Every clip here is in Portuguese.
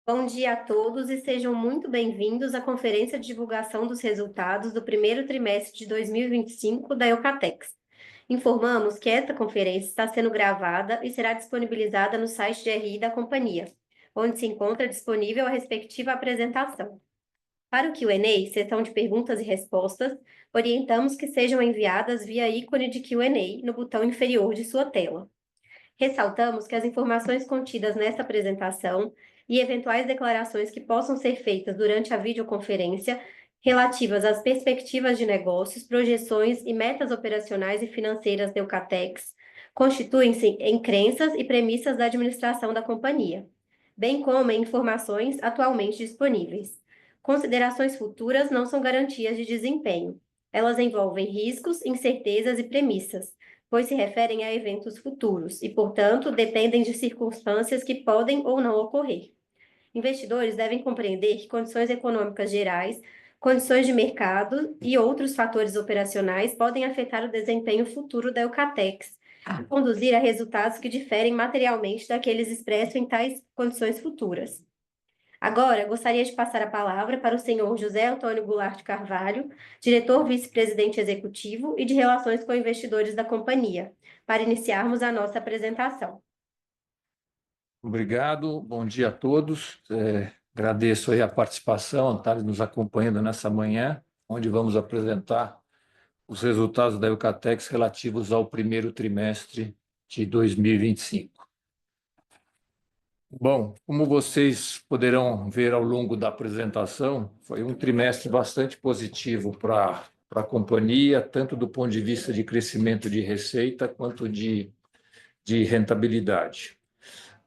Bom dia a todos e sejam muito bem-vindos à conferência de divulgação dos resultados do primeiro trimestre de 2025 da Eucatex. Informamos que esta conferência está sendo gravada e será disponibilizada no site de RI da companhia, onde se encontra disponível a respectiva apresentação. Para o Q&A, sessão de perguntas e respostas, orientamos que sejam enviadas via ícone de Q&A no botão inferior de sua tela. Ressaltamos que as informações contidas nesta apresentação e eventuais declarações que possam ser feitas durante a videoconferência relativas às perspectivas de negócios, projeções e metas operacionais e financeiras da Eucatex constituem-se em crenças e premissas da administração da companhia, bem como em informações atualmente disponíveis. Considerações futuras não são garantias de desempenho. Elas envolvem riscos, incertezas e premissas, pois se referem a eventos futuros e, portanto, dependem de circunstâncias que podem ou não ocorrer. Investidores devem compreender que condições econômicas gerais, condições de mercado e outros fatores operacionais podem afetar o desempenho futuro da Eucatex e conduzir a resultados que diferem materialmente daqueles expressos em tais condições futuras. Agora, gostaria de passar a palavra para o senhor José Antônio Goulart de Carvalho, diretor vice-presidente executivo e de Relações com Investidores da companhia, para iniciarmos a nossa apresentação. Obrigado, bom dia a todos. Agradeço aí a participação, estar nos acompanhando nessa manhã, onde vamos apresentar os resultados da Eucatex relativos ao primeiro trimestre de 2025. Bom, como vocês poderão ver ao longo da apresentação, foi um trimestre bastante positivo para a companhia, tanto do ponto de vista de crescimento de receita quanto de rentabilidade.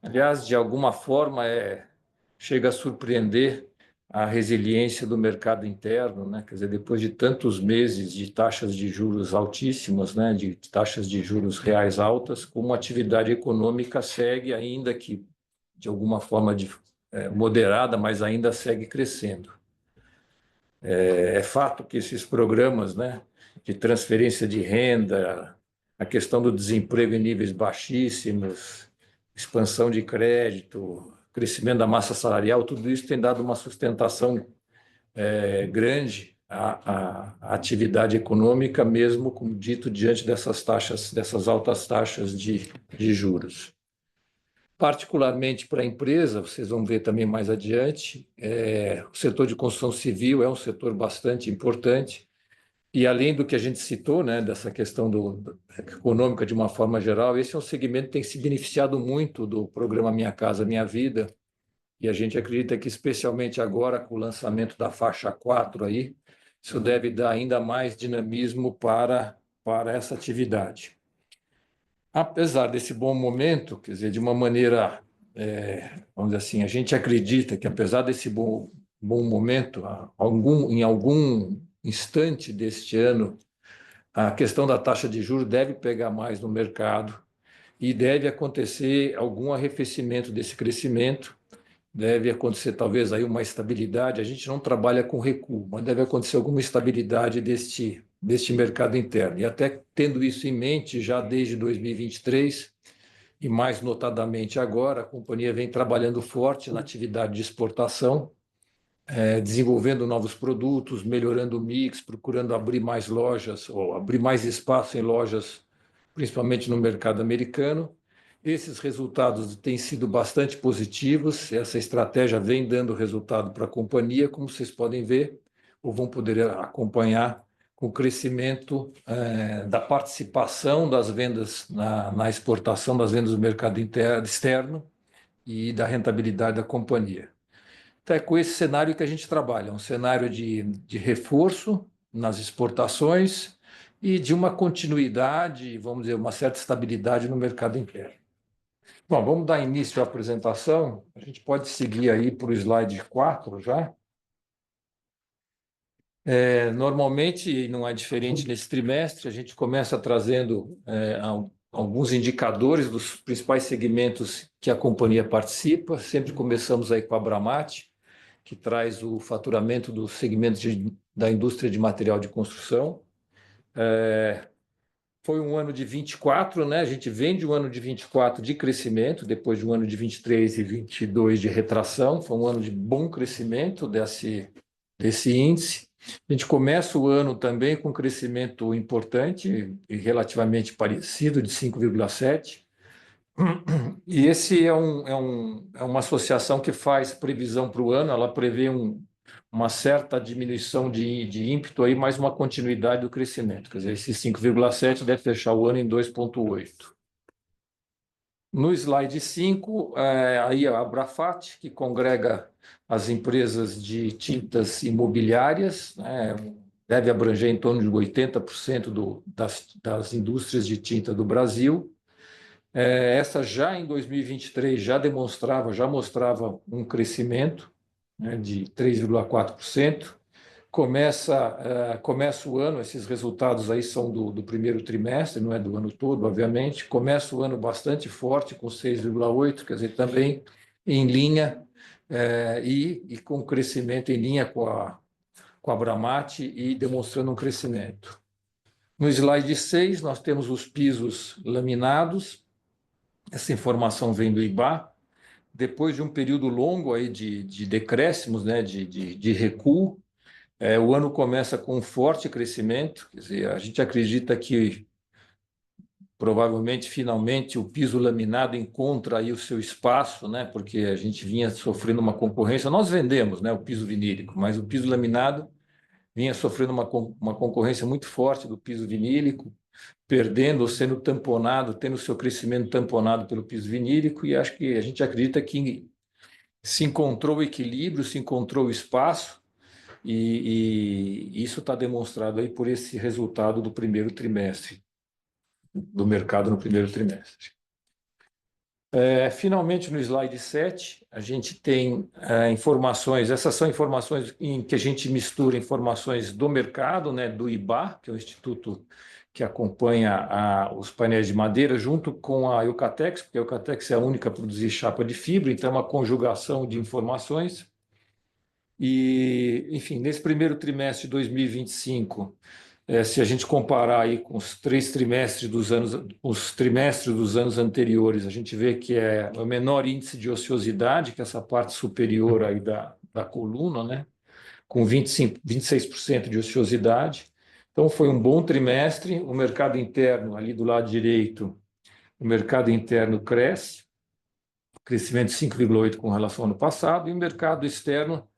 Aliás, de alguma forma, chega a surpreender a resiliência do mercado interno, né? Quer dizer, depois de tantos meses de taxas de juros altíssimas, né? De taxas de juros reais altas, como a atividade econômica segue, ainda que de alguma forma moderada, mas ainda segue crescendo. É fato que esses programas, né, de transferência de renda, a questão do desemprego em níveis baixíssimos, expansão de crédito, crescimento da massa salarial, tudo isso tem dado uma sustentação grande à atividade econômica, mesmo, como dito, diante dessas altas taxas de juros. Particularmente para a empresa, vocês vão ver também mais adiante, o setor de construção civil é um setor bastante importante, e além do que a gente citou, né, dessa questão econômica de uma forma geral, esse é um segmento que tem se beneficiado muito do programa Minha Casa Minha Vida, e a gente acredita que, especialmente agora, com o lançamento da faixa 4 aí, isso deve dar ainda mais dinamismo para essa atividade. Apesar desse bom momento, quer dizer, de uma maneira, vamos dizer assim, a gente acredita que, apesar desse bom momento, em algum instante deste ano, a questão da taxa de juros deve pegar mais no mercado e deve acontecer algum arrefecimento desse crescimento, deve acontecer talvez aí uma estabilidade. A gente não trabalha com recuo, mas deve acontecer alguma estabilidade deste mercado interno. E até tendo isso em mente, já desde 2023, e mais notadamente agora, a companhia vem trabalhando forte na atividade de exportação, desenvolvendo novos produtos, melhorando o mix, procurando abrir mais lojas, ou abrir mais espaço em lojas, principalmente no mercado americano. Esses resultados têm sido bastante positivos, essa estratégia vem dando resultado para a companhia, como vocês podem ver, ou vão poder acompanhar com o crescimento da participação das vendas na exportação, das vendas do mercado externo e da rentabilidade da companhia. Então, é com esse cenário que a gente trabalha, um cenário de reforço nas exportações e de uma continuidade, vamos dizer, uma certa estabilidade no mercado interno. Bom, vamos dar início à apresentação. A gente pode seguir aí para o slide 4 já. Normalmente, e não é diferente nesse trimestre, a gente começa trazendo alguns indicadores dos principais segmentos que a companhia participa. Sempre começamos aí com a Bramate, que traz o faturamento dos segmentos da indústria de material de construção. Foi um ano de 24, né? A gente vem de um ano de 24 de crescimento, depois de um ano de 23 e 22 de retração. Foi um ano de bom crescimento desse índice. A gente começa o ano também com um crescimento importante e relativamente parecido, de 5,7. E esse é uma associação que faz previsão para o ano, ela prevê uma certa diminuição de ímpeto aí, mais uma continuidade do crescimento. Quer dizer, esse 5,7 deve fechar o ano em 2,8. No slide 5, aí a Abrafat, que congrega as empresas de tintas imobiliárias, né, deve abranger em torno de 80% das indústrias de tinta do Brasil. Essa já em 2023 já mostrava um crescimento, né, de 3,4%. Começa o ano, esses resultados aí são do primeiro trimestre, não é do ano todo, obviamente. Começa o ano bastante forte, com 6,8%, quer dizer, também em linha, e com crescimento em linha com a Bramate e demonstrando um crescimento. No slide 6, nós temos os pisos laminados. Essa informação vem do IBÁ. Depois de um período longo aí de decréscimos, né, de recuo, o ano começa com um forte crescimento. Quer dizer, a gente acredita que provavelmente, finalmente, o piso laminado encontra aí o seu espaço, né, porque a gente vinha sofrendo uma concorrência. Nós vendemos, né, o piso vinílico, mas o piso laminado vinha sofrendo uma concorrência muito forte do piso vinílico, perdendo ou sendo tamponado, tendo seu crescimento tamponado pelo piso vinílico, e acho que a gente acredita que se encontrou o equilíbrio, se encontrou o espaço, e isso está demonstrado aí por esse resultado do primeiro trimestre, do mercado no primeiro trimestre. Finalmente, no slide 7, a gente tem informações, essas são informações em que a gente mistura informações do mercado, né, do IBÁ, que é o Instituto que acompanha os painéis de madeira, junto com a Eucatex, porque a Eucatex é a única a produzir chapa de fibra, então é uma conjugação de informações. E, enfim, nesse primeiro trimestre de 2025, se a gente comparar aí com os trimestres dos anos anteriores, a gente vê que é o menor índice de ociosidade, que é essa parte superior aí da coluna, né? Com 26% de ociosidade. Então, foi um bom trimestre. O mercado interno, ali do lado direito, o mercado interno cresce, crescimento de 5,8% com relação ao ano passado, e o mercado externo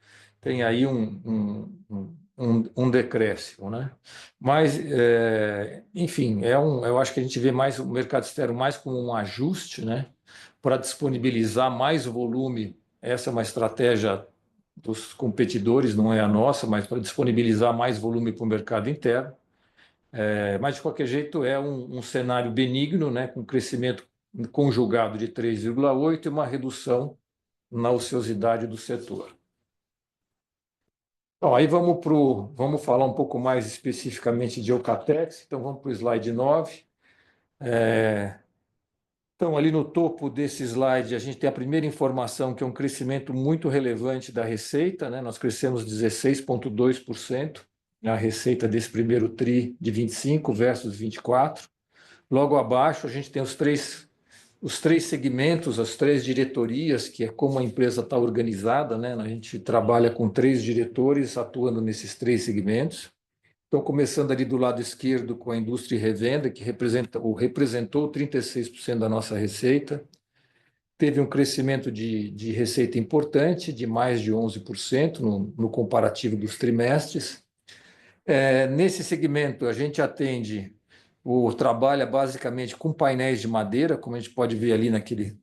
tem aí um decréscimo, né? Mas, enfim, eu acho que a gente vê mais o mercado externo mais como um ajuste, né? Para disponibilizar mais volume. Essa é uma estratégia dos competidores, não é a nossa, mas para disponibilizar mais volume para o mercado interno. Mas, de qualquer jeito, é um cenário benigno, né? Com crescimento conjugado de 3,8% e uma redução na ociosidade do setor. Então, aí vamos falar um pouco mais especificamente de Eucatex. Então, vamos para o slide 9. Então, ali no topo desse slide, a gente tem a primeira informação, que é um crescimento muito relevante da receita, né? Nós crescemos 16,2% na receita desse primeiro TRI de 25 versus 24. Logo abaixo, a gente tem os três segmentos, as três diretorias, que é como a empresa está organizada, né? A gente trabalha com 3 diretores atuando nesses 3 segmentos. Então, começando ali do lado esquerdo com a indústria e revenda, que representou 36% da nossa receita. Teve um crescimento de receita importante, de mais de 11% no comparativo dos trimestres. Nesse segmento, a gente trabalha basicamente com painéis de madeira, como a gente pode ver ali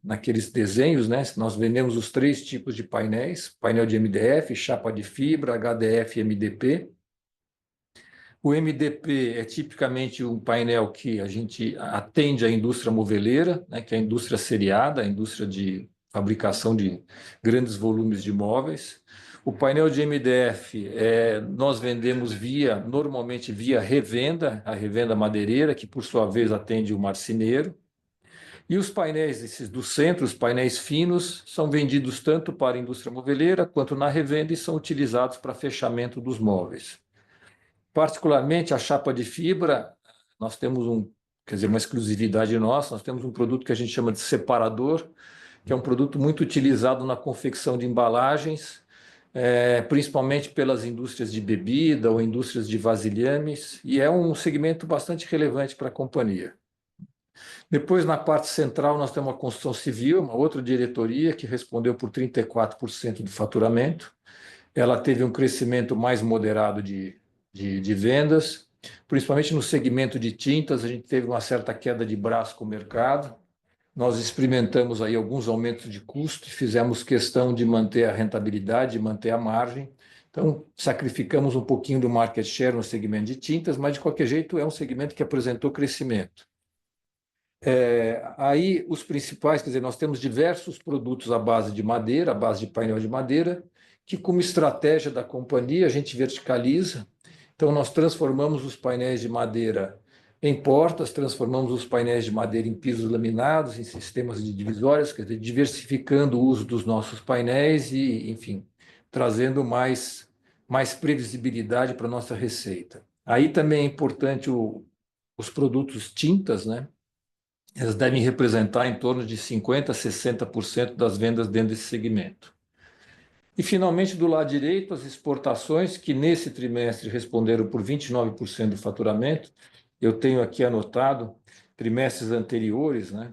naqueles desenhos, né? Nós vendemos os 3 tipos de painéis: painel de MDF, chapa de fibra, HDF e MDP. O MDP é tipicamente um painel que a gente atende à indústria moveleira, né, que é a indústria seriada, a indústria de fabricação de grandes volumes de móveis. O painel de MDF nós vendemos normalmente via revenda, a revenda madeireira, que por sua vez atende o marceneiro. E os painéis do centro, os painéis finos, são vendidos tanto para a indústria moveleira quanto na revenda e são utilizados para fechamento dos móveis. Particularmente a chapa de fibra, nós temos quer dizer, uma exclusividade nossa. Nós temos um produto que a gente chama de separador, que é um produto muito utilizado na confecção de embalagens, principalmente pelas indústrias de bebida ou indústrias de vasilhames, e é um segmento bastante relevante para a companhia. Depois, na parte central, nós temos a construção civil, uma outra diretoria que respondeu por 34% do faturamento. Ela teve um crescimento mais moderado de vendas, principalmente no segmento de tintas. A gente teve uma certa queda de braço com o mercado. Nós experimentamos aí alguns aumentos de custo e fizemos questão de manter a rentabilidade, de manter a margem. Então, sacrificamos um pouquinho do market share no segmento de tintas, mas, de qualquer jeito, é um segmento que apresentou crescimento. Aí, os principais, quer dizer, nós temos diversos produtos à base de madeira, à base de painel de madeira, que, como estratégia da companhia, a gente verticaliza. Então, nós transformamos os painéis de madeira em portas, transformamos os painéis de madeira em pisos laminados, em sistemas de divisórias, quer dizer, diversificando o uso dos nossos painéis e, enfim, trazendo mais previsibilidade para a nossa receita. Aí também é importante os produtos tintas, né? Elas devem representar em torno de 50% a 60% das vendas dentro desse segmento. E, finalmente, do lado direito, as exportações, que nesse trimestre responderam por 29% do faturamento. Eu tenho aqui anotado trimestres anteriores, né?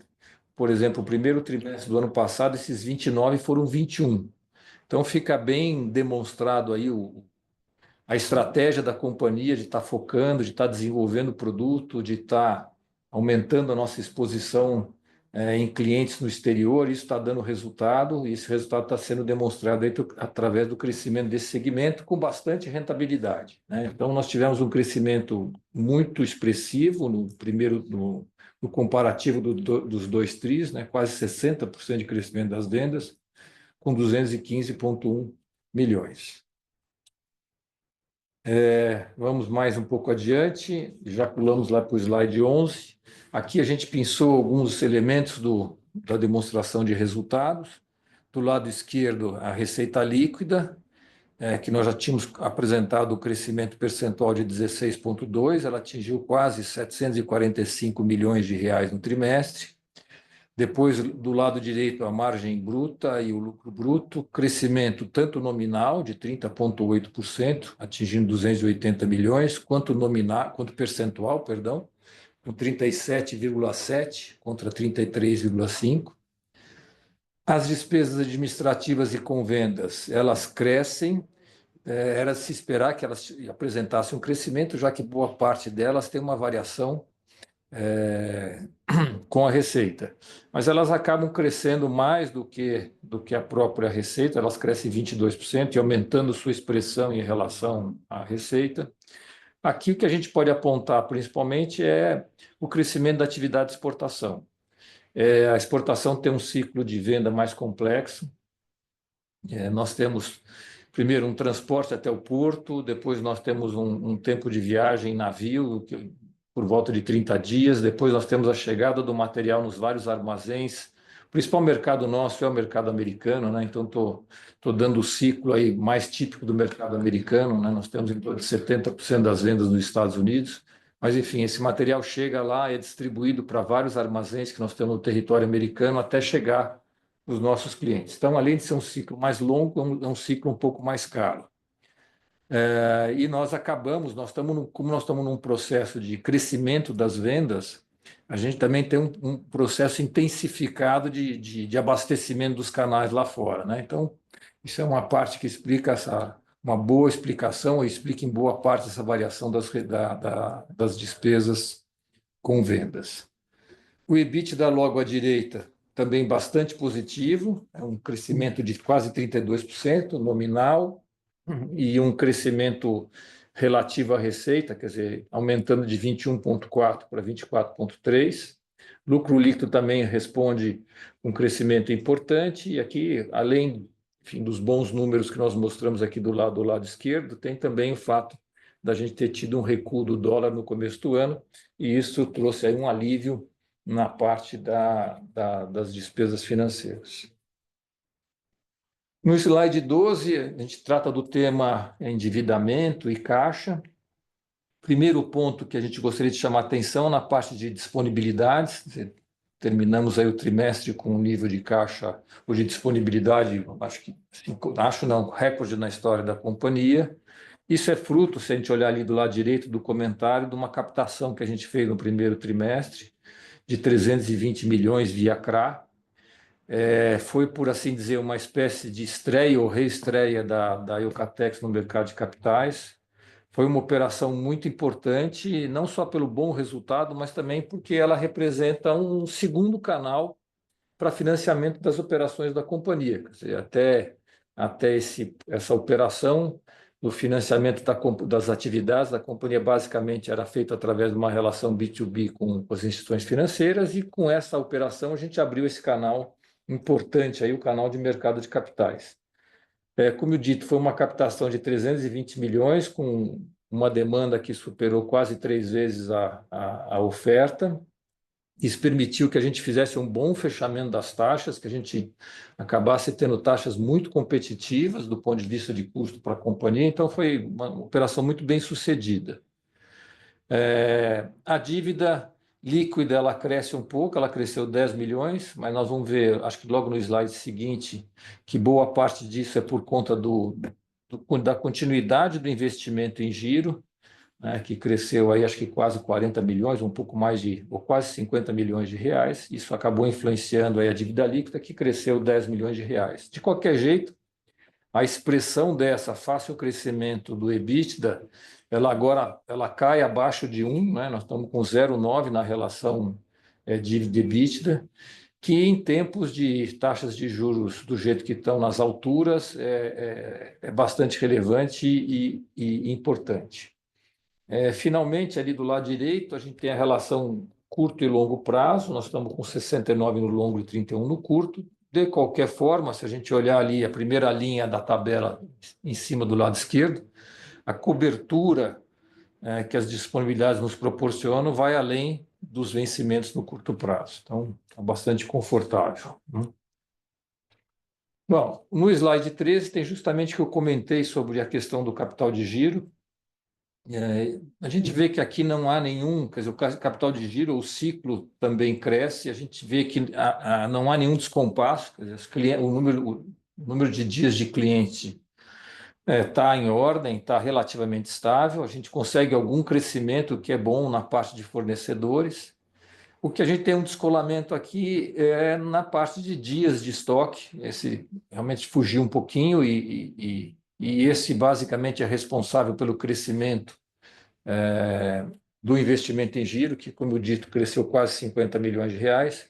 Por exemplo, o primeiro trimestre do ano passado, esses 29 foram 21. Então, fica bem demonstrado aí a estratégia da companhia de estar focando, de estar desenvolvendo o produto, de estar aumentando a nossa exposição em clientes no exterior. Isso está dando resultado, e esse resultado está sendo demonstrado aí através do crescimento desse segmento com bastante rentabilidade, né? Então, nós tivemos um crescimento muito expressivo no comparativo dos dois tris, né? Quase 60% de crescimento das vendas, com 215,1 milhões. Vamos mais um pouco adiante, já pulamos lá para o slide 11. Aqui a gente pensou alguns elementos da demonstração de resultados. Do lado esquerdo, a receita líquida, que nós já tínhamos apresentado o crescimento percentual de 16,2%, ela atingiu quase 745 milhões de reais no trimestre. Depois, do lado direito, a margem bruta e o lucro bruto, crescimento tanto nominal, de 30,8%, atingindo 280 milhões, quanto percentual, perdão, com 37,7% contra 33,5%. As despesas administrativas e com vendas, elas crescem. Era de se esperar que elas apresentassem um crescimento, já que boa parte delas tem uma variação com a receita, mas elas acabam crescendo mais do que a própria receita. Elas crescem 22% e aumentando sua expressão em relação à receita. Aqui o que a gente pode apontar principalmente é o crescimento da atividade de exportação. A exportação tem um ciclo de venda mais complexo. Nós temos primeiro um transporte até o porto, depois nós temos um tempo de viagem em navio, por volta de 30 dias. Depois nós temos a chegada do material nos vários armazéns. O principal mercado nosso é o mercado americano, né? Então estou dando o ciclo aí mais típico do mercado americano, né? Nós temos em torno de 70% das vendas nos Estados Unidos, mas enfim, esse material chega lá e é distribuído para vários armazéns que nós temos no território americano até chegar nos nossos clientes. Então, além de ser um ciclo mais longo, é um ciclo um pouco mais caro. E como nós estamos num processo de crescimento das vendas, a gente também tem um processo intensificado de abastecimento dos canais lá fora, né? Então, isso é uma parte que explica uma boa explicação, ou explica em boa parte essa variação das despesas com vendas. O EBITDA logo à direita, também bastante positivo, é um crescimento de quase 32% nominal, e um crescimento relativo à receita, quer dizer, aumentando de 21,4% para 24,3%. Lucro líquido também responde um crescimento importante, e aqui, além, enfim, dos bons números que nós mostramos aqui do lado esquerdo, tem também o fato da gente ter tido um recuo do dólar no começo do ano, e isso trouxe aí um alívio na parte das despesas financeiras. No slide 12, a gente trata do tema endividamento e caixa. Primeiro ponto que a gente gostaria de chamar atenção na parte de disponibilidades. Terminamos aí o trimestre com um nível de caixa ou de disponibilidade, acho não, recorde na história da companhia. Isso é fruto, se a gente olhar ali do lado direito do comentário, de uma captação que a gente fez no primeiro trimestre de 320 milhões via CRA. Foi, por assim dizer, uma espécie de estreia ou reestreia da Eucatex no mercado de capitais. Foi uma operação muito importante, não só pelo bom resultado, mas também porque ela representa um segundo canal para financiamento das operações da companhia. Quer dizer, até essa operação, o financiamento das atividades da companhia basicamente era feito através de uma relação B2B com as instituições financeiras, e com essa operação a gente abriu esse canal importante, aí, o canal de mercado de capitais. Como eu dito, foi uma captação de 320 milhões, com uma demanda que superou quase 3 vezes a oferta. Isso permitiu que a gente fizesse um bom fechamento das taxas, que a gente acabasse tendo taxas muito competitivas do ponto de vista de custo para a companhia. Então, foi uma operação muito bem sucedida. A dívida líquida, ela cresce um pouco, ela cresceu 10 milhões, mas nós vamos ver, acho que logo no slide seguinte, que boa parte disso é por conta da continuidade do investimento em giro, né, que cresceu aí acho que quase 40 milhões, um pouco mais ou quase 50 milhões de reais. Isso acabou influenciando aí a dívida líquida, que cresceu 10 milhões de reais. De qualquer jeito, a expressão dessa face ao crescimento do EBITDA, ela cai abaixo de 1, né? Nós estamos com 0,9 na relação dívida-EBITDA, que em tempos de taxas de juros do jeito que estão nas alturas é bastante relevante e importante. Finalmente, ali do lado direito, a gente tem a relação curto e longo prazo. Nós estamos com 69 no longo e 31 no curto. De qualquer forma, se a gente olhar ali a primeira linha da tabela em cima do lado esquerdo, a cobertura que as disponibilidades nos proporcionam vai além dos vencimentos no curto prazo. Então, é bastante confortável, né? Bom, no slide 13 tem justamente o que eu comentei sobre a questão do capital de giro. A gente vê que aqui não há nenhum, quer dizer, o capital de giro, o ciclo também cresce. A gente vê que não há nenhum descompasso, quer dizer, o número de dias de cliente está em ordem, está relativamente estável. A gente consegue algum crescimento que é bom na parte de fornecedores. O que a gente tem um descolamento aqui é na parte de dias de estoque. Esse realmente fugiu um pouquinho, e esse basicamente é responsável pelo crescimento do investimento em giro, que, como eu dito, cresceu quase 50 milhões de reais.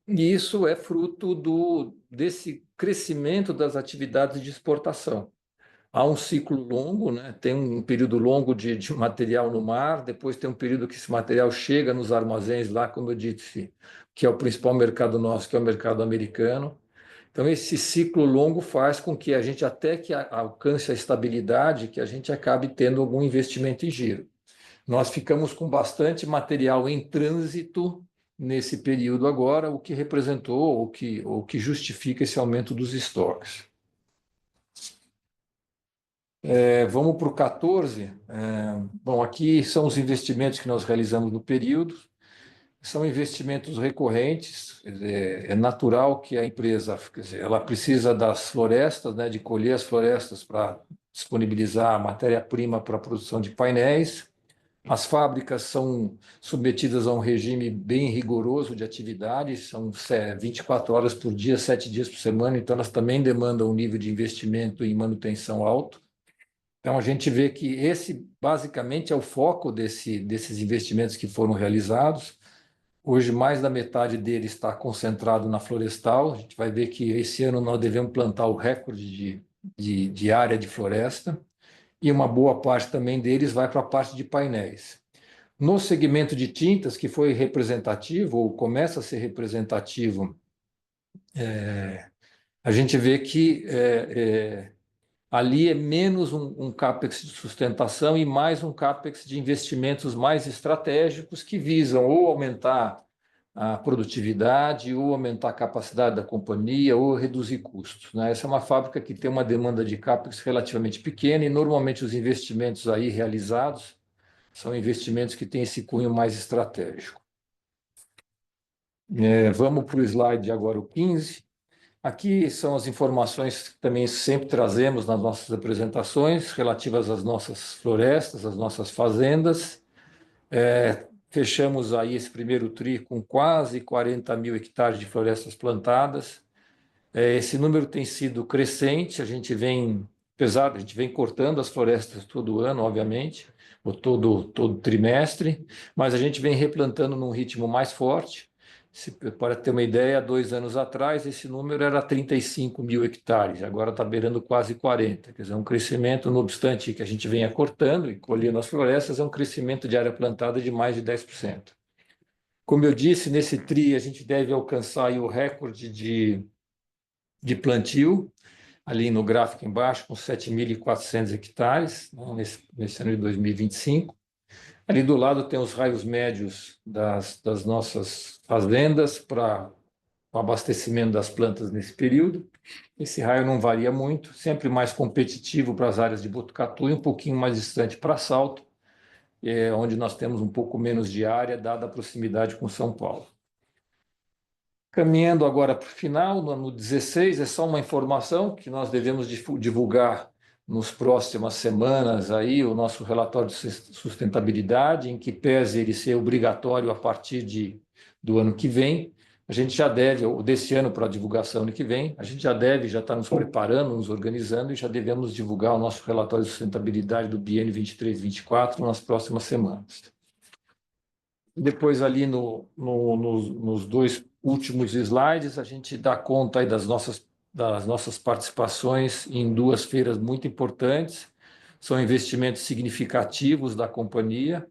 E isso é fruto desse crescimento das atividades de exportação. Há um ciclo longo, né? Tem um período longo de material no mar, depois tem um período que esse material chega nos armazéns lá, como eu disse, que é o principal mercado nosso, que é o mercado americano. Então, esse ciclo longo faz com que a gente, até que alcance a estabilidade, que a gente acabe tendo algum investimento em giro. Nós ficamos com bastante material em trânsito nesse período agora, o que representou, o que justifica esse aumento dos estoques. Vamos para o 14. Bom, aqui são os investimentos que nós realizamos no período. São investimentos recorrentes. Quer dizer, é natural que a empresa, quer dizer, ela precisa das florestas, né, de colher as florestas para disponibilizar a matéria-prima para a produção de painéis. As fábricas são submetidas a um regime bem rigoroso de atividade, são 24 horas por dia, 7 dias por semana, então elas também demandam um nível de investimento em manutenção alto. Então, a gente vê que esse, basicamente, é o foco desses investimentos que foram realizados. Hoje, mais da metade deles está concentrado na florestal. A gente vai ver que esse ano nós devemos plantar o recorde de área de floresta, e uma boa parte também deles vai para a parte de painéis. No segmento de tintas, que foi representativo, ou começa a ser representativo, a gente vê que ali é menos um CAPEX de sustentação e mais um CAPEX de investimentos mais estratégicos, que visam ou aumentar a produtividade, ou aumentar a capacidade da companhia, ou reduzir custos, né? Essa é uma fábrica que tem uma demanda de CAPEX relativamente pequena, e normalmente os investimentos aí realizados São investimentos que têm esse cunho mais estratégico. Vamos para o slide agora, o 15. Aqui são as informações que também sempre trazemos nas nossas apresentações, relativas às nossas florestas, às nossas fazendas. Fechamos aí esse primeiro TRI com quase 40 mil hectares de florestas plantadas. Esse número tem sido crescente, a gente vem cortando as florestas todo ano, obviamente, ou todo trimestre, mas a gente vem replantando num ritmo mais forte. Para ter uma ideia, 2 anos atrás, esse número era 35 mil hectares, agora está beirando quase 40. Quer dizer, um crescimento, não obstante que a gente venha cortando e colhendo as florestas, é um crescimento de área plantada de mais de 10%. Como eu disse, nesse TRI a gente deve alcançar aí o recorde de plantio, ali no gráfico embaixo, com 7.400 hectares, né, nesse ano de 2025. Ali do lado tem os raios médios das nossas fazendas para o abastecimento das plantas nesse período. Esse raio não varia muito, sempre mais competitivo para as áreas de Botucatu e um pouquinho mais distante para Salto, onde nós temos um pouco menos de área, dada a proximidade com São Paulo. Caminhando agora para o final, no 16, é só uma informação que nós devemos divulgar nas próximas semanas aí o nosso relatório de sustentabilidade, em que pese ele ser obrigatório a partir do ano que vem. A gente já deve, ou desse ano para a divulgação ano que vem, a gente já está nos preparando, nos organizando e já devemos divulgar o nosso relatório de sustentabilidade do biênio 23-24 nas próximas semanas. Depois, ali nos dois últimos slides, a gente dá conta aí das nossas participações em duas feiras muito importantes. São investimentos significativos da companhia,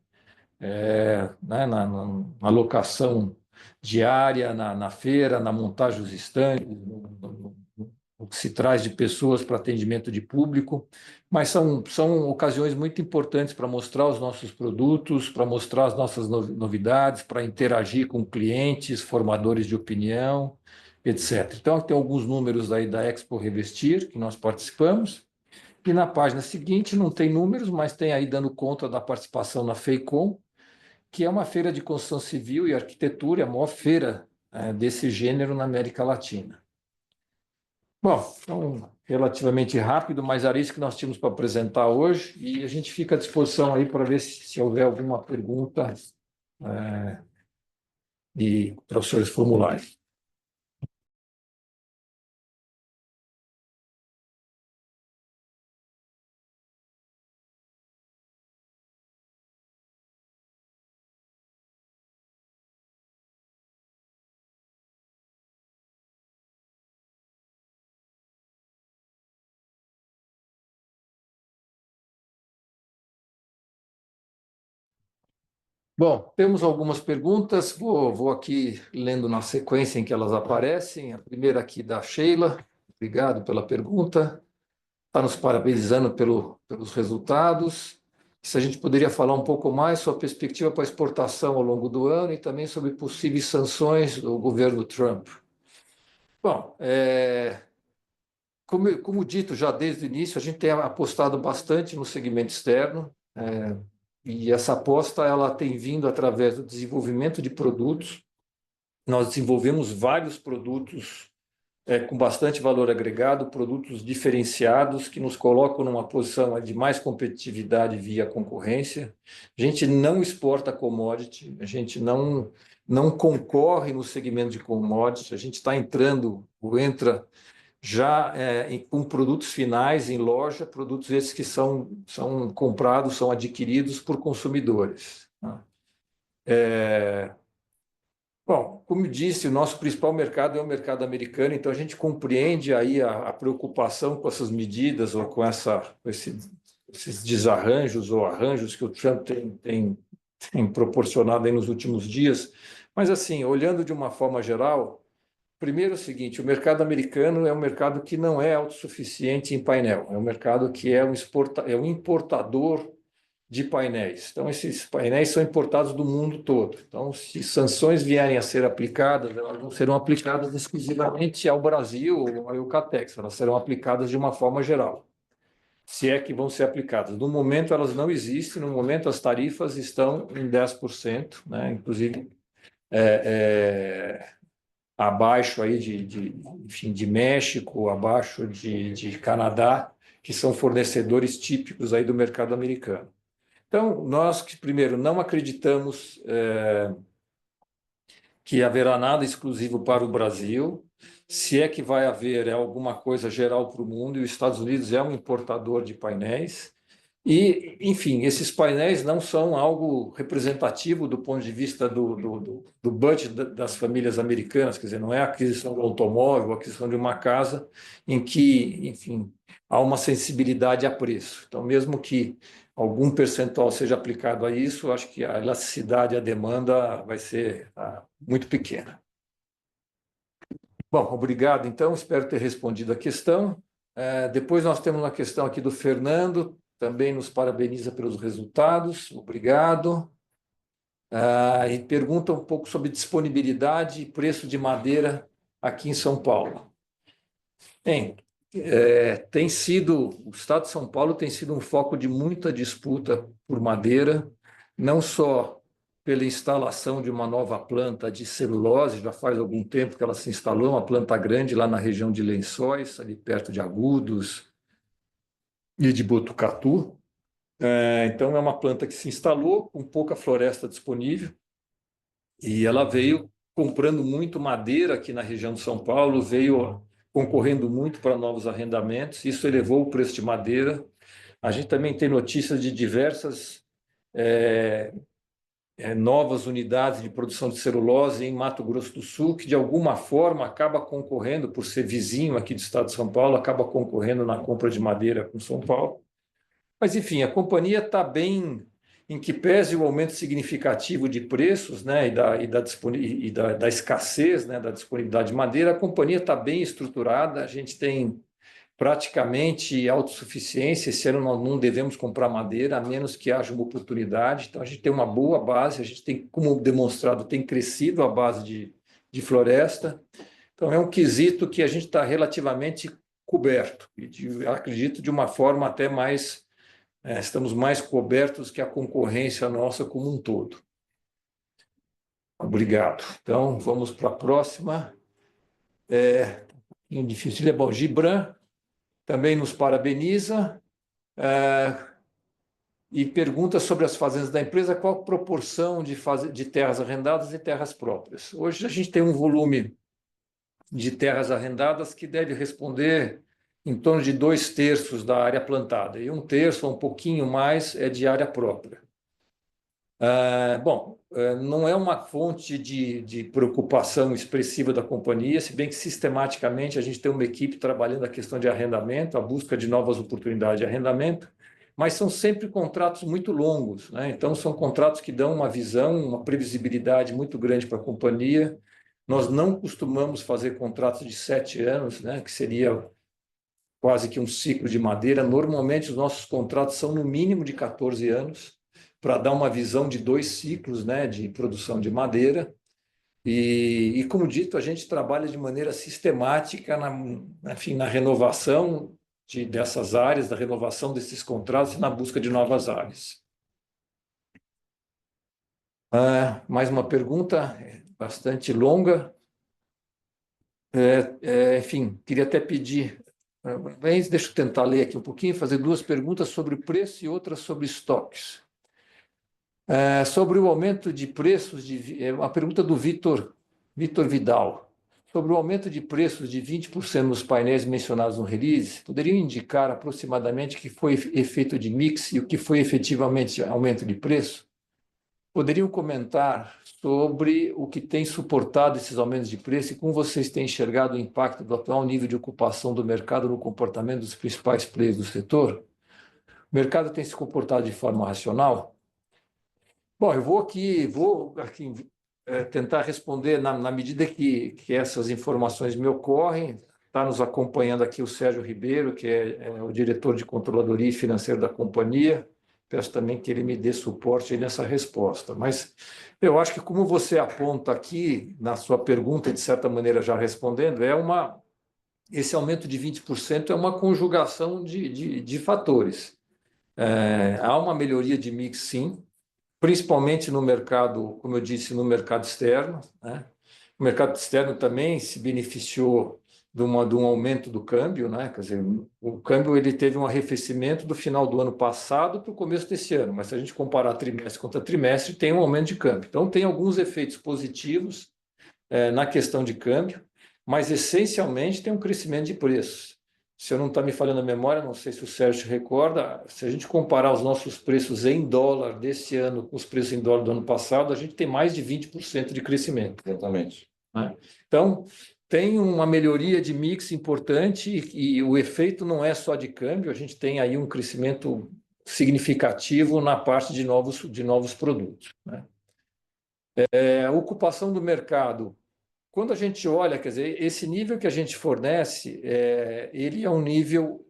né, na locação diária, na feira, na montagem dos estandes, o que se traz de pessoas para atendimento de público, mas são ocasiões muito importantes para mostrar os nossos produtos, para mostrar as nossas novidades, para interagir com clientes, formadores de opinião, etc. Então, tem alguns números aí da Expo Revestir, que nós participamos, e na página seguinte não tem números, mas tem aí dando conta da participação na FEICOM, que é uma feira de construção civil e arquitetura, a maior feira desse gênero na América Latina. Bom, então, relativamente rápido, mas era isso que nós tínhamos para apresentar hoje, e a gente fica à disposição aí para ver se houver alguma pergunta e para os senhores formularem. Bom, temos algumas perguntas, vou aqui lendo na sequência em que elas aparecem. A primeira aqui da Sheila, obrigado pela pergunta, está nos parabenizando pelos resultados. Se a gente poderia falar um pouco mais sobre a perspectiva para a exportação ao longo do ano e também sobre possíveis sanções do governo Trump. Bom, como dito já desde o início, a gente tem apostado bastante no segmento externo, e essa aposta ela tem vindo através do desenvolvimento de produtos. Nós desenvolvemos vários produtos com bastante valor agregado, produtos diferenciados que nos colocam numa posição de mais competitividade via concorrência. A gente não exporta commodity, a gente não concorre no segmento de commodity, a gente está entra já com produtos finais em loja, produtos esses que são comprados, são adquiridos por consumidores. Bom, como eu disse, o nosso principal mercado é o mercado americano, então a gente compreende aí a preocupação com essas medidas ou com esses desarranjos ou arranjos que o Trump tem proporcionado aí nos últimos dias. Mas, assim, olhando de uma forma geral, primeiro é o seguinte, o mercado americano é um mercado que não é autossuficiente em painel, é um mercado que é um importador de painéis. Então, esses painéis são importados do mundo todo. Então, se sanções vierem a ser aplicadas, elas não serão aplicadas exclusivamente ao Brasil ou à Eucatex, elas serão aplicadas de uma forma geral. se é que vão ser aplicadas. No momento, elas não existem, no momento, as tarifas estão em 10%, né? Inclusive, abaixo aí enfim, de México, abaixo de Canadá, que são fornecedores típicos aí do mercado americano. Então, nós que, primeiro, não acreditamos que haverá nada exclusivo para o Brasil. Se é que vai haver, é alguma coisa geral para o mundo, e os Estados Unidos é um importador de painéis. E, enfim, esses painéis não são algo representativo do ponto de vista do budget das famílias americanas, quer dizer, não é a aquisição de um automóvel, a aquisição de uma casa, em que, enfim, há uma sensibilidade a preço. Então, mesmo que algum percentual seja aplicado a isso, acho que a elasticidade, a demanda vai ser muito pequena. Bom, obrigado, então, espero ter respondido a questão. Depois nós temos uma questão aqui do Fernando, também nos parabeniza pelos resultados, obrigado. E pergunta um pouco sobre disponibilidade e preço de madeira aqui em São Paulo. Bem, o estado de São Paulo tem sido um foco de muita disputa por madeira, não só pela instalação de uma nova planta de celulose, já faz algum tempo que ela se instalou, uma planta grande lá na região de Lençóis, ali perto de Agudos e de Botucatu. Então, é uma planta que se instalou com pouca floresta disponível e ela veio comprando muito madeira aqui na região de São Paulo, veio concorrendo muito para novos arrendamentos, isso elevou o preço de madeira. A gente também tem notícias de diversas novas unidades de produção de celulose em Mato Grosso do Sul, que de alguma forma acaba concorrendo, por ser vizinho aqui do estado de São Paulo, acaba concorrendo na compra de madeira com São Paulo. Mas, enfim, a companhia está bem, em que pese o aumento significativo de preços, né, da escassez, né, da disponibilidade de madeira, a companhia está bem estruturada, a gente tem praticamente autossuficiência. Esse ano nós não devemos comprar madeira, a menos que haja uma oportunidade. Então, a gente tem uma boa base, a gente tem, como demonstrado, tem crescido a base de floresta. Então, é um quesito que a gente está relativamente coberto, e acredito de uma forma até mais, estamos mais cobertos que a concorrência nossa como um todo. Obrigado. Então, vamos para a próxima. Difícil. Bom, Gibran também nos parabeniza e pergunta sobre as fazendas da empresa, qual a proporção de terras arrendadas e terras próprias. Hoje a gente tem um volume de terras arrendadas que deve responder em torno de 2/3 da área plantada, e 1/3 ou um pouquinho mais é de área própria. Não é uma fonte de preocupação expressiva da companhia, se bem que sistematicamente a gente tem uma equipe trabalhando a questão de arrendamento, a busca de novas oportunidades de arrendamento, mas são sempre contratos muito longos, né? Então, são contratos que dão uma visão, uma previsibilidade muito grande para a companhia. Nós não costumamos fazer contratos de 7 anos, né, que seria quase que um ciclo de madeira. Normalmente, os nossos contratos são no mínimo de 14 anos, para dar uma visão de 2 ciclos, né, de produção de madeira. E, como dito, a gente trabalha de maneira sistemática na renovação dessas áreas, da renovação desses contratos e na busca de novas áreas. Mais uma pergunta bastante longa. Enfim, queria até pedir... Deixa eu tentar ler aqui um pouquinho, fazer 2 perguntas sobre preço e outra sobre estoques. Sobre o aumento de preços, uma pergunta do Vitor Vidal. Sobre o aumento de preços de 20% nos painéis mencionados no release, poderiam indicar aproximadamente o que foi efeito de mix e o que foi efetivamente aumento de preço? Poderiam comentar sobre o que tem suportado esses aumentos de preço e como vocês têm enxergado o impacto do atual nível de ocupação do mercado no comportamento dos principais players do setor? O mercado tem se comportado de forma racional? Bom, eu vou aqui tentar responder na medida que essas informações me ocorrem. Está nos acompanhando aqui o Sérgio Ribeiro, que é o diretor de controladoria e financeiro da companhia. Peço também que ele me dê suporte nessa resposta. Mas eu acho que, como você aponta aqui na sua pergunta, de certa maneira já respondendo, é uma esse aumento de 20% é uma conjugação de fatores. Há uma melhoria de mix, sim, principalmente no mercado, como eu disse, no mercado externo, né? O mercado externo também se beneficiou de um aumento do câmbio, né? Quer dizer, o câmbio ele teve um arrefecimento do final do ano passado para o começo desse ano, mas se a gente comparar trimestre contra trimestre, tem um aumento de câmbio. Então, tem alguns efeitos positivos na questão de câmbio, mas essencialmente tem um crescimento de preços. Se eu não está me falhando a memória, não sei se o Sérgio recorda, se a gente comparar os nossos preços em dólar desse ano com os preços em dólar do ano passado, a gente tem mais de 20% de crescimento. Exatamente. Né? Então, tem uma melhoria de mix importante e o efeito não é só de câmbio, a gente tem aí um crescimento significativo na parte de novos produtos. Né? A ocupação do mercado. Quando a gente olha, quer dizer, esse nível que a gente fornece, ele é um nível,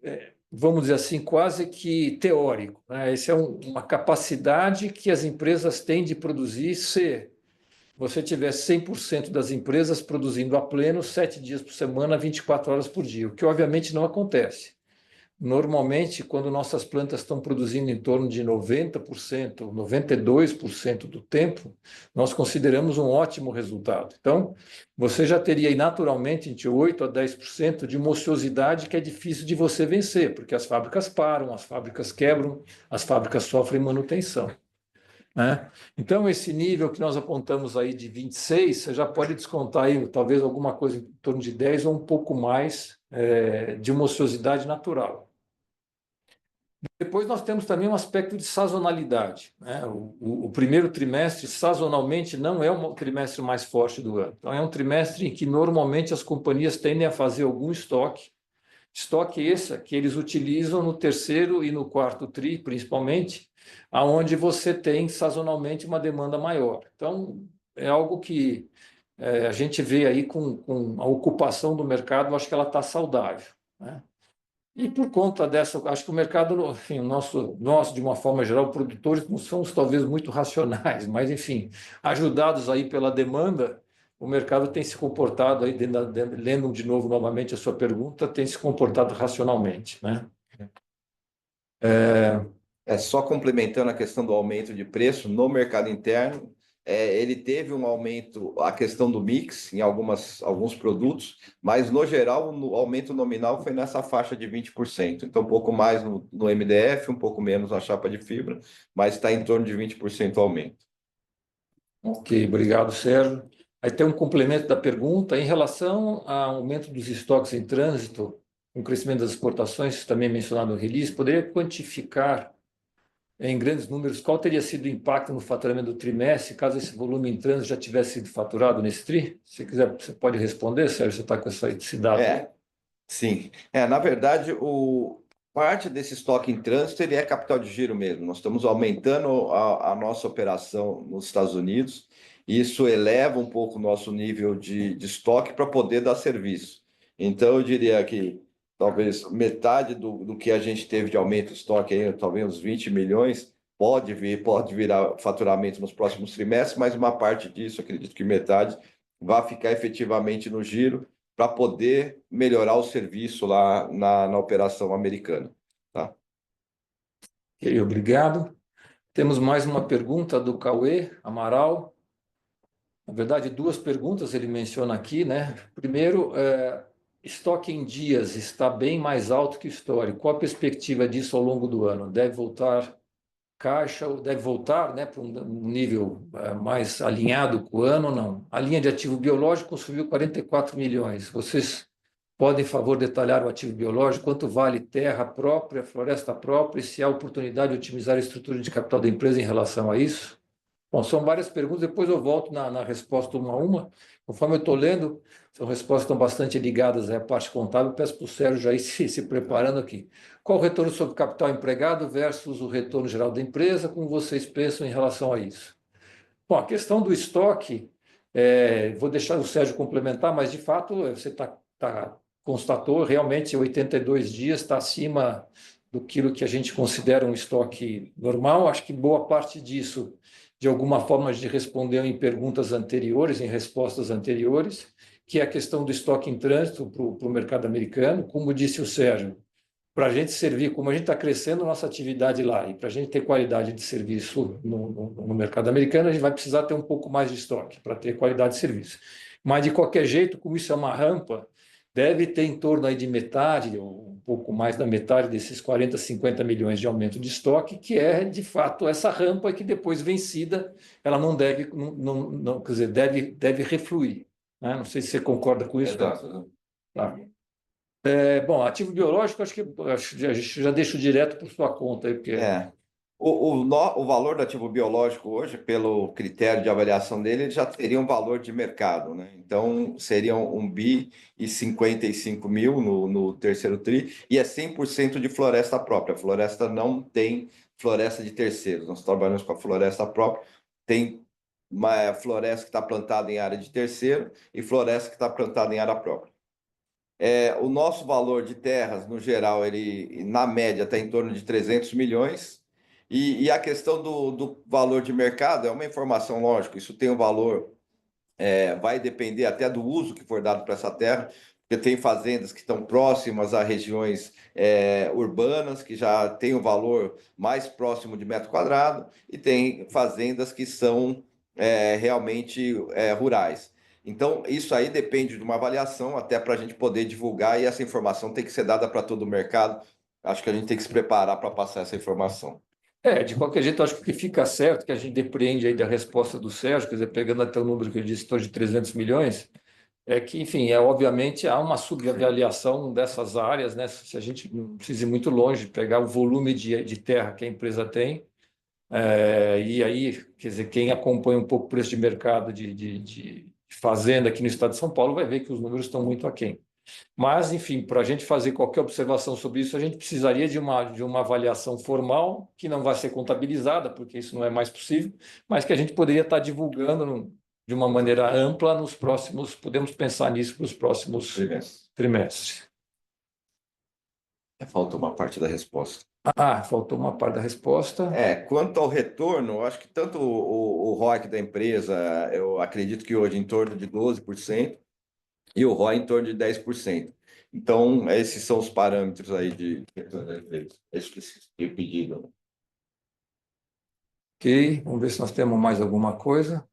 vamos dizer assim, quase que teórico, né? Essa é uma capacidade que as empresas têm de produzir se você tiver 100% das empresas produzindo a pleno, 7 dias por semana, 24 horas por dia, o que obviamente não acontece. Normalmente, quando nossas plantas estão produzindo em torno de 90%, 92% do tempo, nós consideramos um ótimo resultado. Então, você já teria aí naturalmente entre 8% a 10% de uma ociosidade que é difícil de você vencer, porque as fábricas param, as fábricas quebram, as fábricas sofrem manutenção. Né? Então, esse nível que nós apontamos aí de 26, você já pode descontar aí talvez alguma coisa em torno de 10 ou um pouco mais de uma ociosidade natural. Depois nós temos também um aspecto de sazonalidade. Né? O primeiro trimestre, sazonalmente, não é o trimestre mais forte do ano. Então, é um trimestre em que normalmente as companhias tendem a fazer algum estoque. Estoque esse que eles utilizam no terceiro e no quarto tri, principalmente, aonde você tem sazonalmente uma demanda maior. Então, é algo que a gente vê aí com a ocupação do mercado, acho que ela está saudável. Né? E por conta dessa, acho que o mercado, enfim, nós, de uma forma geral, produtores, não somos talvez muito racionais, mas, enfim, ajudados aí pela demanda, o mercado tem se comportado, aí, lendo de novo novamente a sua pergunta, tem se comportado racionalmente. Né? Só complementando a questão do aumento de preço no mercado interno, ele teve um aumento, a questão do mix em alguns produtos, mas no geral o aumento nominal foi nessa faixa de 20%. Então, um pouco mais no MDF, um pouco menos na chapa de fibra, mas está em torno de 20% o aumento. Ok, obrigado, Sérgio. Aí tem um complemento da pergunta em relação ao aumento dos estoques em trânsito, com o crescimento das exportações, também mencionado no release, poderia quantificar em grandes números qual teria sido o impacto no faturamento do trimestre, caso esse volume em trânsito já tivesse sido faturado nesse tri? Se quiser, você pode responder, Sérgio, você está com esse dado. Sim. Na verdade, parte desse estoque em trânsito ele é capital de giro mesmo. Nós estamos aumentando a nossa operação nos Estados Unidos, e isso eleva um pouco o nosso nível de estoque para poder dar serviço. Então, eu diria que talvez metade do que a gente teve de aumento de estoque, aí, talvez uns 20 milhões, pode virar faturamento nos próximos trimestres, mas uma parte disso, acredito que metade, vai ficar efetivamente no giro para poder melhorar o serviço lá na operação americana. Tá? Ok, obrigado. Temos mais uma pergunta do Cauê Amaral. Na verdade, duas perguntas ele menciona aqui, né? Primeiro, estoque em dias está bem mais alto que o histórico. Qual a perspectiva disso ao longo do ano? Deve voltar caixa, deve voltar, né, para um nível mais alinhado com o ano ou não? A linha de ativo biológico consumiu 44 milhões. Vocês podem, por favor, detalhar o ativo biológico? Quanto vale terra própria, floresta própria e se há oportunidade de otimizar a estrutura de capital da empresa em relação a isso? Bom, são várias perguntas, depois eu volto na resposta uma a uma. Conforme eu estou lendo, são respostas que estão bastante ligadas à parte contábil. Peço para o Sérgio já ir se preparando aqui. Qual o retorno sobre o capital empregado versus o retorno geral da empresa? Como vocês pensam em relação a isso? Bom, a questão do estoque, vou deixar o Sérgio complementar, mas de fato você constatou realmente 82 dias está acima do que a gente considera um estoque normal. Acho que boa parte disso de alguma forma a gente respondeu em perguntas anteriores, em respostas anteriores, que é a questão do estoque em trânsito para o mercado americano. Como disse o Sérgio, para a gente servir, como a gente está crescendo nossa atividade lá e para a gente ter qualidade de serviço no mercado americano, a gente vai precisar ter um pouco mais de estoque para ter qualidade de serviço. Mas, de qualquer jeito, como isso é uma rampa, deve ter em torno aí de metade, ou um pouco mais da metade desses 40, 50 milhões de aumento de estoque, que é, de fato, essa rampa que depois vencida, ela não deve, quer dizer, deve refluir, né? Não sei se você concorda com isso. Exato. Tá. Bom, ativo biológico, acho que já deixo direto por sua conta aí, porque O valor do ativo biológico hoje, pelo critério de avaliação dele, ele já teria um valor de mercado, né? Então, seriam 1 bi e 55 mil no terceiro TRI, e é 100% de floresta própria. A floresta não tem floresta de terceiros. Nós trabalhamos com a floresta própria, tem uma floresta que está plantada em área de terceiro e floresta que está plantada em área própria. O nosso valor de terras, no geral, ele, na média, está em torno de 300 milhões. E a questão do valor de mercado é uma informação, lógico, isso tem um valor, vai depender até do uso que for dado para essa terra, porque tem fazendas que estão próximas a regiões urbanas, que já têm um valor mais próximo de metro quadrado, e tem fazendas que são realmente rurais. Então, isso aí depende de uma avaliação, até para a gente poder divulgar, e essa informação tem que ser dada para todo o mercado. Acho que a gente tem que se preparar para passar essa informação. de qualquer jeito, acho que o que fica certo, que a gente depreende aí da resposta do Sérgio, quer dizer, pegando até o número que ele disse, em torno de 300 milhões, é que, enfim, obviamente há uma subavaliação dessas áreas, né? Se a gente não precisa ir muito longe, pegar o volume de terra que a empresa tem, e aí, quer dizer, quem acompanha um pouco o preço de mercado de fazenda aqui no estado de São Paulo vai ver que os números estão muito aquém. Mas, enfim, para a gente fazer qualquer observação sobre isso, a gente precisaria de uma avaliação formal, que não vai ser contabilizada, porque isso não é mais possível, mas que a gente poderia estar divulgando de uma maneira ampla nos próximos, podemos pensar nisso para os próximos trimestres. Falta uma parte da resposta. Faltou uma parte da resposta. Quanto ao retorno, eu acho que tanto o ROIC da empresa, eu acredito que hoje em torno de 12%, e o ROI em torno de 10%. Então, esses são os parâmetros aí de retorno da empresa. É isso que eu pedido. Ok, vamos ver se nós temos mais alguma coisa.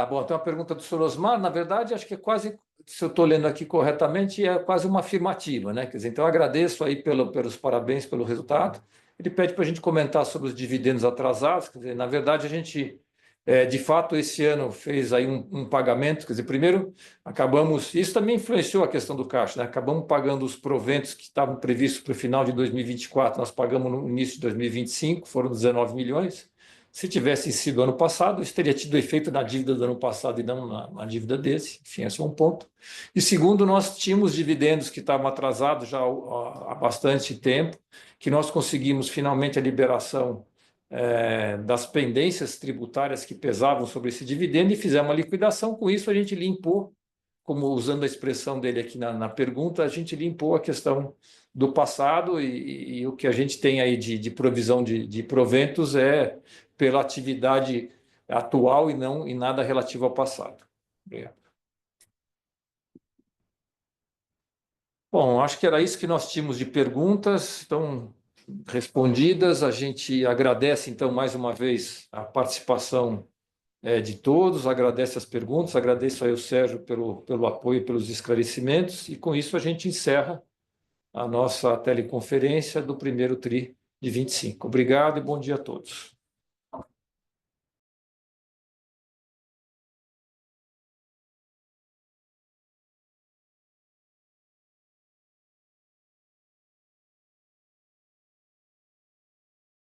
Bom, tem uma pergunta do Sorosmar. Na verdade, acho que é quase, se eu estou lendo aqui corretamente, é quase uma afirmativa, né? Quer dizer, então, eu agradeço aí pelos parabéns pelo resultado. Ele pede para a gente comentar sobre os dividendos atrasados. Quer dizer, na verdade, a gente, de fato, esse ano fez aí um pagamento. Quer dizer, primeiro, acabamos. Isso também influenciou a questão do caixa, né? Acabamos pagando os proventos que estavam previstos para o final de 2024, nós pagamos no início de 2025, foram 19 milhões. Se tivesse sido ano passado, isso teria tido efeito na dívida do ano passado e não na dívida desse. Enfim, esse é um ponto. E segundo, nós tínhamos dividendos que estavam atrasados já há bastante tempo, que nós conseguimos finalmente a liberação das pendências tributárias que pesavam sobre esse dividendo e fizemos uma liquidação. Com isso, a gente limpou, como usando a expressão dele aqui na pergunta, a gente limpou a questão do passado e o que a gente tem aí de provisão de proventos é pela atividade atual e nada relativo ao passado. Obrigado. Bom, acho que era isso que nós tínhamos de perguntas, então, respondidas. A gente agradece, então, mais uma vez a participação de todos, agradece as perguntas, agradeço aí ao Sérgio pelo apoio, pelos esclarecimentos, e com isso a gente encerra a nossa teleconferência do primeiro TRI de 25. Obrigado e bom dia a todos.